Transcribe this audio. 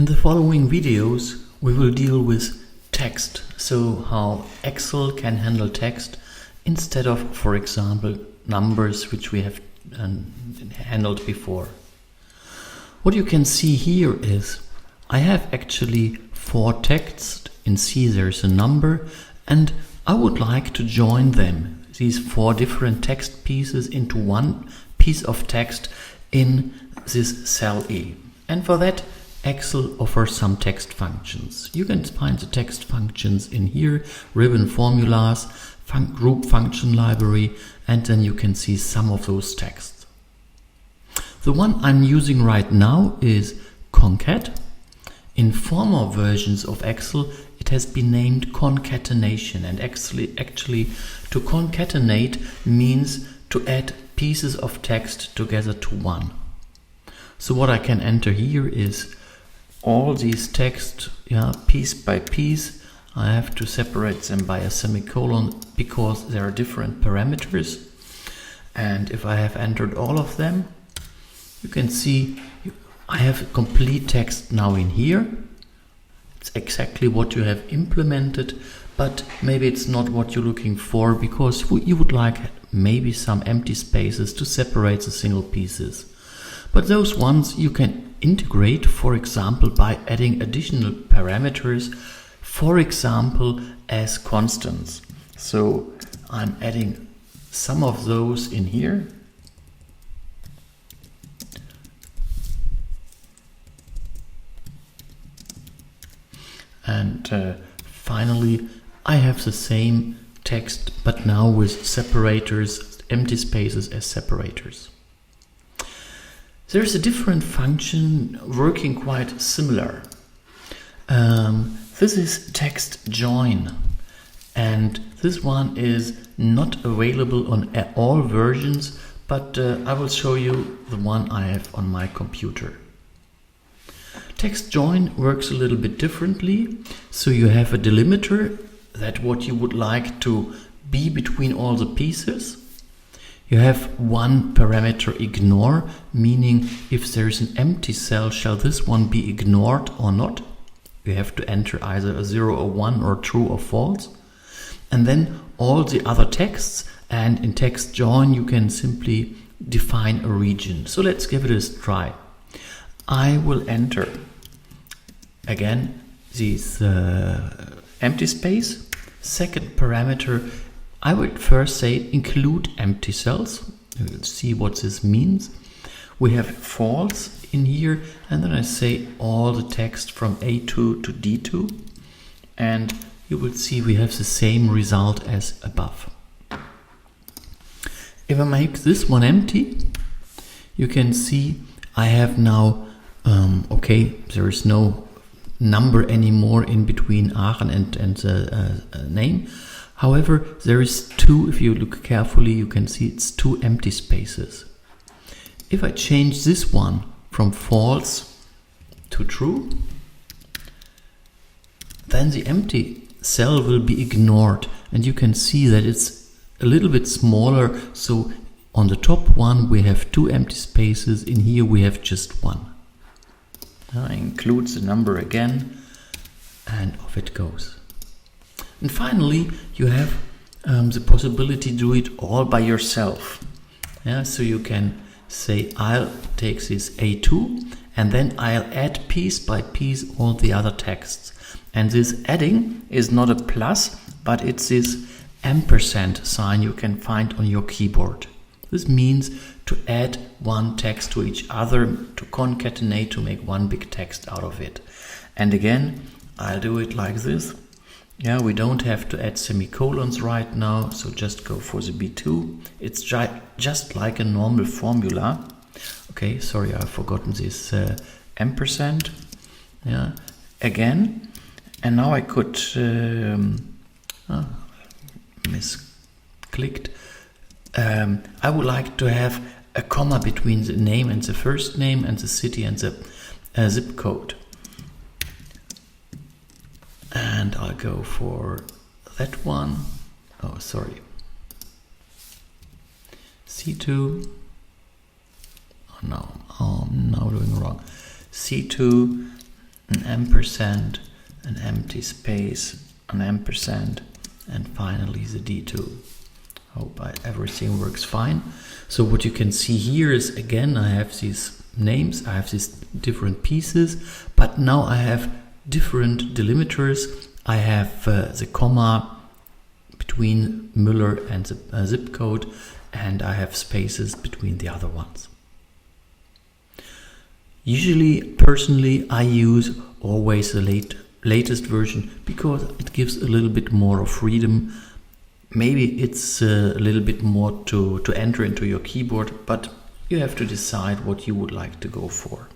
In the following videos, we will deal with text, so how Excel can handle text instead of, for example, numbers which we have handled before. What you can see here is I have actually 4 texts. In C there's a number, and I would like to join them, these 4 different text pieces, into one piece of text in this cell E. And for that, Excel offers some text functions. You can find the text functions in here, ribbon formulas, group function library, and then you can see some of those texts. The one I'm using right now is Concat. In former versions of Excel, it has been named Concatenation, and actually to concatenate means to add pieces of text together to one. So what I can enter here is all these text, piece by piece. I have to separate them by a semicolon because there are different parameters. And if I have entered all of them, you can see I have complete text now in here. It's exactly what you have implemented, but maybe it's not what you're looking for, because you would like maybe some empty spaces to separate the single pieces. But those ones you can integrate, for example, by adding additional parameters, for example, as constants. So I'm adding some of those in here. And finally, I have the same text, but now with separators, empty spaces as separators. There's a different function working quite similar. This is text join, and this one is not available on all versions, but I will show you the one I have on my computer. Text join works a little bit differently. So you have a delimiter, that what you would like to be between all the pieces. You have one parameter ignore, meaning if there is an empty cell, shall this one be ignored or not? You have to enter either a 0 or 1 or true or false. And then all the other texts, and in text join you can simply define a region. So let's give it a try. I will enter again this empty space. Second parameter, I would first say include empty cells. We'll see what this means. We have false in here, and then I say all the text from A2 to D2, and you will see we have the same result as above. If I make this one empty, you can see I have now there is no number anymore in between Aachen and the name. However, there is 2, if you look carefully, you can see it's 2 empty spaces. If I change this one from false to true, then the empty cell will be ignored, and you can see that it's a little bit smaller. So on the top one we have 2 empty spaces, in here we have just 1. I include the number again, and off it goes. And finally, you have the possibility to do it all by yourself. So you can say I'll take this A2, and then I'll add piece by piece all the other texts. And this adding is not a plus, but it's this ampersand sign you can find on your keyboard. This means to add one text to each other, to concatenate, to make one big text out of it. And again, I'll do it like this. We don't have to add semicolons right now, so just go for the B2. It's just like a normal formula. Okay, sorry, I've forgotten this ampersand. Again, and now I could misclicked. I would like to have a comma between the name and the first name and the city and the zip code. And I'll go for that one. Oh, sorry. C2. Oh no, I'm now doing wrong. C2, an ampersand, an empty space, an ampersand, and finally the D2. Hope everything works fine. So what you can see here is, again, I have these names, I have these different pieces, but now I have different delimiters. I have the comma between Müller and the zip code, and I have spaces between the other ones. Usually, personally, I use always the latest version because it gives a little bit more of freedom. Maybe it's a little bit more to enter into your keyboard, but you have to decide what you would like to go for.